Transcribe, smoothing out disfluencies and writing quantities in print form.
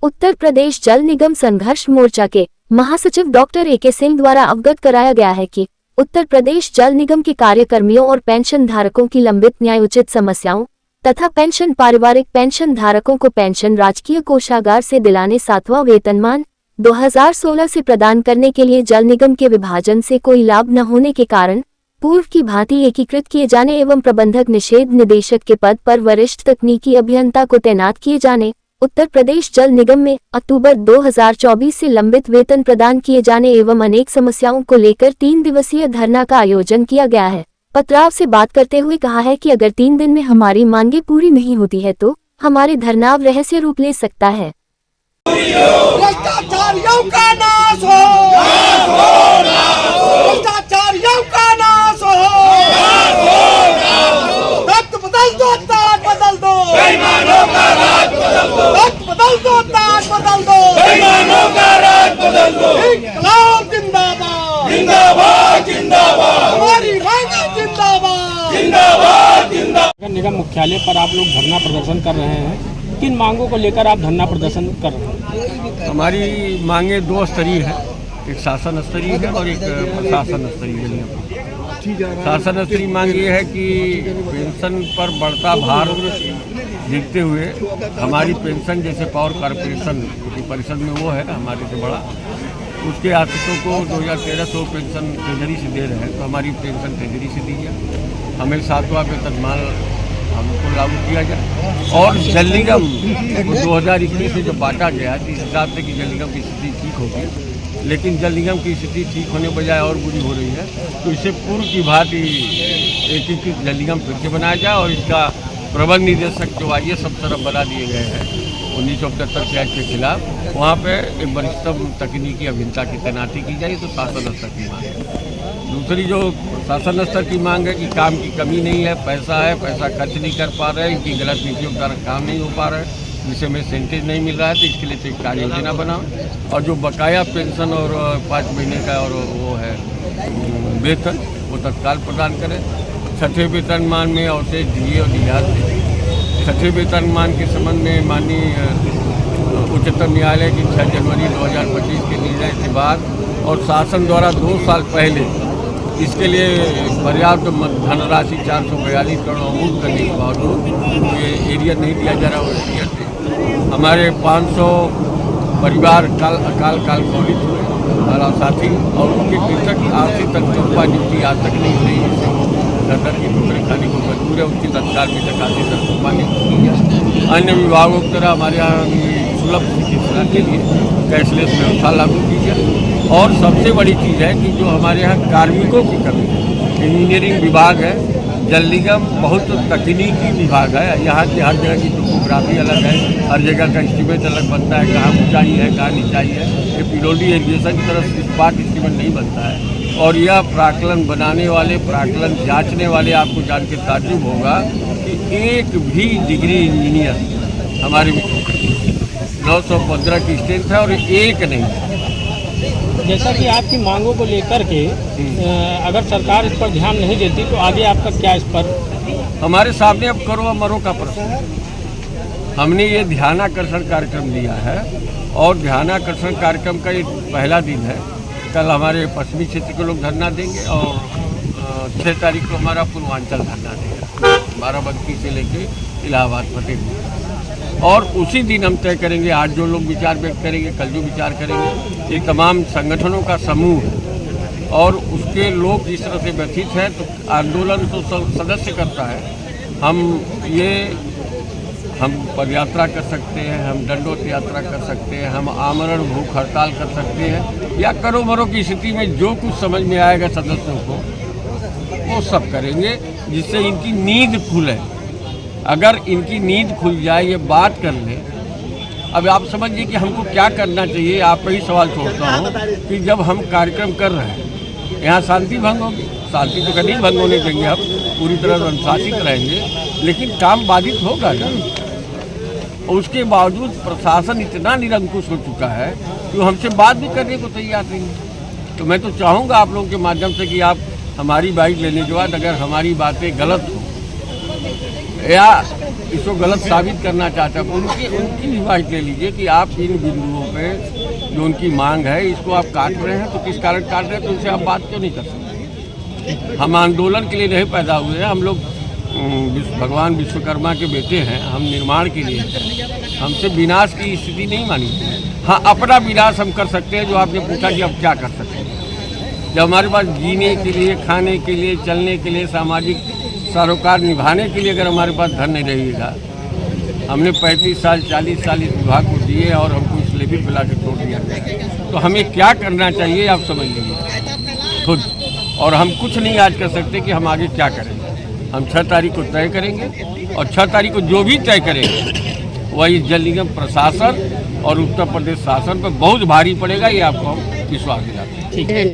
उत्तर प्रदेश जल निगम संघर्ष मोर्चा के महासचिव डॉक्टर ए.के. सिंह द्वारा अवगत कराया गया है कि उत्तर प्रदेश जल निगम के कार्यकर्मियों और पेंशन धारकों की लंबित न्यायोचित समस्याओं तथा पेंशन पारिवारिक पेंशन धारकों को पेंशन राजकीय कोषागार से दिलाने 7वां वेतनमान 2016 से प्रदान करने के लिए जल निगम के विभाजन से कोई लाभ न होने के कारण पूर्व की भांति एकीकृत किए जाने एवं प्रबंधक निषेध निदेशक के पद पर वरिष्ठ तकनीकी अभियंता को तैनात किए जाने, उत्तर प्रदेश जल निगम में अक्टूबर 2024 से लंबित वेतन प्रदान किए जाने एवं अनेक समस्याओं को लेकर 3 दिवसीय धरना का आयोजन किया गया है। पत्राव से बात करते हुए कहा है कि अगर 3 दिन में हमारी मांगे पूरी नहीं होती है तो हमारे धरनाव रहस्य रूप ले सकता है। भ्रष्टाचारियों का नाश हो, भ्रष्टाचारियों का नाश हो, वक्त बदल दो, ताज बदल दो, बेईमानों का राज बदल दो, वक्त बदल दो, ताज बदल दो, बेईमानों का राज बदल दो। इंकलाब जिंदाबाद, जिंदाबाद जिंदाबाद, हमारी मांगे जिंदाबाद, जिंदाबाद जिंदाबाद। निगम मुख्यालय पर आप लोग धरना प्रदर्शन कर रहे हैं, किन मांगों को लेकर आप धरना प्रदर्शन कर रहे हैं? हमारी मांगे 2 स्तरीय है, एक शासन स्तरीय है और एक प्रशासन स्तरीय है। शासन स्तरीय मांग ये है कि पेंशन पर बढ़ता भार देखते हुए हमारी पेंशन जैसे पावर कॉर्पोरेशन की परिषद में वो है ना हमारे से बड़ा, उसके आश्रितों को 2013 पेंशन ट्रेजरी से दे रहे हैं, तो हमारी पेंशन ट्रेजरी से दी जाए, हमें 7वां वेतनमान हमको लागू किया जाए और जल निगम 2021 में जो बांटा गया जिस हिसाब से कि जल निगम की स्थिति ठीक होगी, लेकिन जल निगम की स्थिति ठीक होने बजाय और बुरी हो रही है, तो इससे पूर्व की भांति एकीकृत जल निगम फिर से बनाया जाए और इसका प्रबंध निदेशक जो आइए सब तरफ बना दिए गए हैं 1975 के एक्ट के खिलाफ, वहाँ पे एक वरिष्ठतम तकनीकी अभियंता की तैनाती की जाए, तो शासन स्तर की मांग है। दूसरी जो शासन स्तर की मांग है कि काम की कमी नहीं है, पैसा खर्च नहीं कर पा रहे हैं, इनकी गलत नीतियों के कारण काम नहीं हो पा रहा है, जिससे में सेंटेज नहीं मिल रहा है, तो इसके लिए तो एक कार्य योजना बनाओ और जो बकाया पेंशन और 5 महीने का और वो है वेतन वो तत्काल प्रदान करें। 6ठे वेतनमान में अवशेष दिए और दिहात दें। 6ठे वेतनमान के संबंध में माननीय उच्चतम न्यायालय की 6 जनवरी 2025 के निर्णय के बाद और शासन द्वारा 2 साल पहले इसके लिए पर्याप्त धनराशि 442 करोड़ अमूल करने के बावजूद ये एरिया नहीं दिया जा रहा, वो एरिया थे। हमारे 500 परिवार अकाल कवलित हुए, हमारा साथी और उसके कृषक आर्थिक तंत्रपा ड्यूटी आज तक नहीं हुई, जिससे वो घर की ठोकरें खाने को मजबूर है, उसकी तत्काल में तक आर्थिक तंत्रपा नहीं। अन्य विभागों की तरह हमारे यहाँ सुलभ चिकित्सा के लिए कैशलेस व्यवस्था लागू की जाए और सबसे बड़ी चीज़ है कि जो हमारे यहाँ कार्मिकों की कमी है, इंजीनियरिंग विभाग है, जल निगम बहुत तकनीकी विभाग है, यहाँ की हर जगह की टोपोग्राफी अलग है, हर जगह का एस्टीमेट अलग बनता है, कहाँ ऊंचाई है कहाँ नीचाई है, ये पिरोडी इरीगेशन की तरह स्पाट एस्टीमेट नहीं बनता है। और यह प्राकलन बनाने वाले प्राकलन जांचने वाले आपको जान के ताज्जुब होगा कि एक भी डिग्री इंजीनियर हमारे 915 की स्ट्रेंथ है और एक नहीं है। जैसा कि आपकी मांगों को लेकर के अगर सरकार इस पर ध्यान नहीं देती तो आगे आपका क्या इस पर? हमारे सामने अब करो मरो का प्रश्न है। हमने ये ध्यानाकर्षण कार्यक्रम लिया है और ध्यानाकर्षण कार्यक्रम का ये पहला दिन है। कल हमारे पश्चिमी क्षेत्र के लोग धरना देंगे और 6 तारीख को हमारा पूर्वांचल धरना देगा, बाराबंकी से लेके इलाहाबाद फतेहपुर, और उसी दिन हम तय करेंगे। आज जो लोग विचार व्यक्त करेंगे, कल जो विचार करेंगे, ये तमाम संगठनों का समूह है और उसके लोग जिस तरह से व्यथित हैं, तो आंदोलन तो सदस्य करता है। हम पदयात्रा कर सकते हैं, हम दंडोत यात्रा कर सकते हैं, हम आमरण भूख हड़ताल कर सकते हैं, या करो मरो की स्थिति में जो कुछ समझ में आएगा सदस्यों को वो सब करेंगे, जिससे इनकी नींद खुले। अगर इनकी नींद खुल जाए, ये बात कर ले। अब आप समझिए कि हमको क्या करना चाहिए। आप पर ही सवाल छोड़ता हूँ कि जब हम कार्यक्रम कर रहे हैं, यहाँ शांति भंग होगी, शांति तो कभी भंग होने देंगे, हम पूरी तरह अनुशासित रहेंगे, लेकिन काम बाधित होगा ना। उसके बावजूद प्रशासन इतना निरंकुश हो चुका है कि हमसे बात भी करने को तैयार नहीं है। तो मैं तो चाहूँगा आप लोगों के माध्यम से कि आप हमारी बाइक लेने के बाद अगर हमारी बातें गलत हो या इसको गलत साबित करना चाहता है, उनकी भी बात ले लीजिए कि आप इन बिंदुओं पे जो उनकी मांग है इसको आप काट रहे हैं, तो किस कारण काट रहे हैं, तो उनसे आप बात क्यों नहीं कर सकते। हम आंदोलन के लिए नहीं पैदा हुए हैं, हम लोग भगवान विश्वकर्मा के बेटे हैं, हम निर्माण के लिए हैं, हमसे विनाश की स्थिति नहीं मानी। हाँ, अपना विनाश हम कर सकते हैं, जो आपने पूछा कि अब क्या कर सकते हैं। जब हमारे पास जीने के लिए, खाने के लिए, चलने के लिए, सामाजिक सरोकार निभाने के लिए अगर हमारे पास धन नहीं रहेगा, हमने 35 साल 40 साल इस विभाग को दिए और हमको इस लेवल पे ला के छोड़ दिया गया, तो हमें क्या करना चाहिए आप समझ लीजिए खुद। और हम कुछ नहीं आज कर सकते कि हम आगे क्या करेंगे। हम 6 तारीख को तय करेंगे और 6 तारीख को जो भी तय करेंगे वही जल निगम प्रशासन और उत्तर प्रदेश शासन पर बहुत भारी पड़ेगा, ये आपको हम विश्वास दिलाते हैं।